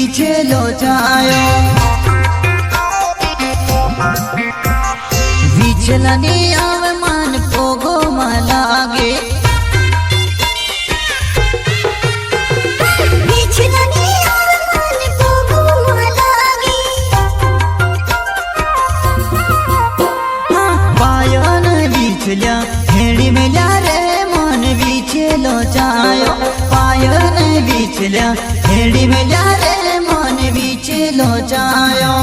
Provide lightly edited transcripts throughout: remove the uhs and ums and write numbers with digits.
पीछे लो जायो विचलनी आवे मन पोगो लागे विचलनी आवे मन पोगो लागे पायन विचल्या हेड़ी मिल्या रे मन विचलो जायो पायन विचल्या हेड़ी मिल्या रे मन विचलो जायो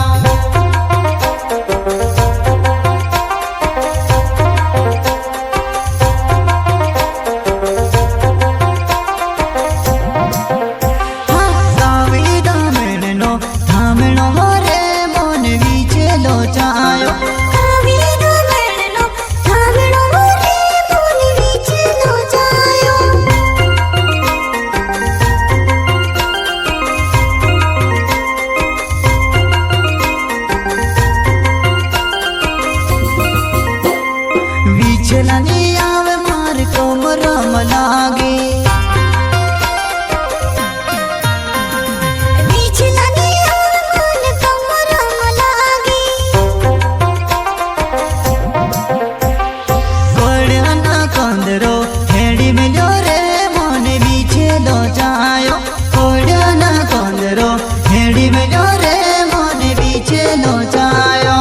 विचलनी आवे मार कोमरम लागे विचलनी आवे मन कोमरम लागे कोड़ना कंदरो हेड़ी मिलो रे मन विचलो जायो कोड़ना कंदरो हेड़ी मिलो रे मन विचलो जायो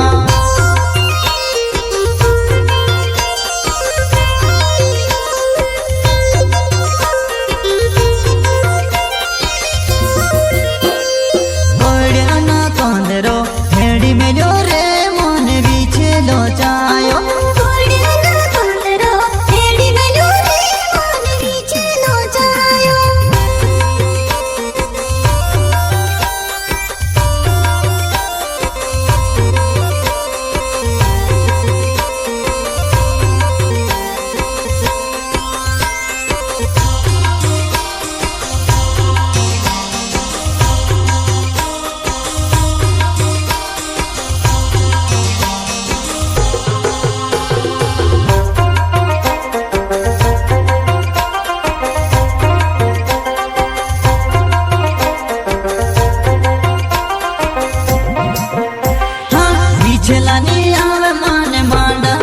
विचलनी आवे मन मांडा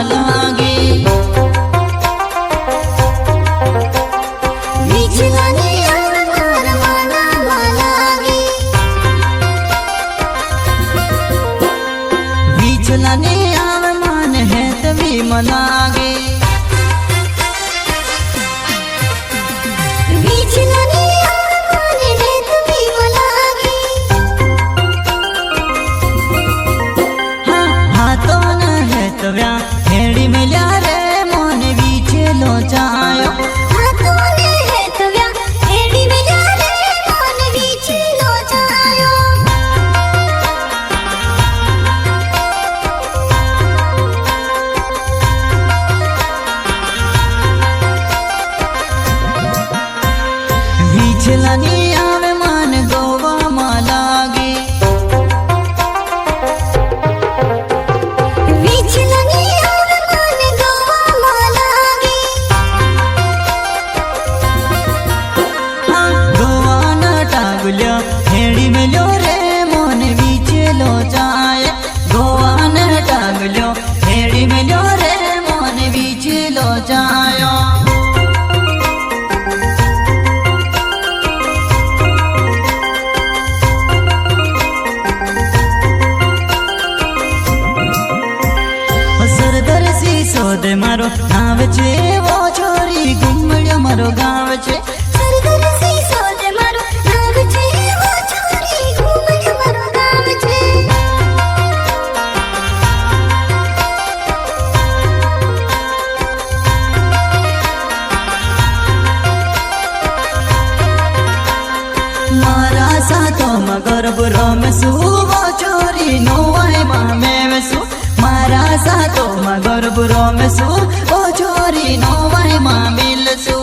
लागे विचलनी आवे मन मांडा लागे विचलनी आवे मन है तभी मनागे विचलनी आवे मन है तभी मनागे हेड़ी मिल्या रे मन विचलो जायो हाथों है तव्या हेड़ी मिल्या रे मन विचलो जायो विचलनी आवे मन गोवा लागे हेड़ी मिलो रे मन विचलो जाए गोवान टांगलो हेड़ी मिलो रे मन विचलो जायो सरदार सी सोदे मारो नाव छे वो छोरी गुमड़ियो मारो गाँव छे सरदार सी सोदे मारो नाव छे वो छोरी गुमड़ियो मारो गाँव छे मारा सातो मगर बुरो में सुवो चोरी नोवाई मामे में सु मारा सातो मगर बुरो में सु ओ चोरी नोवाई मामिल सु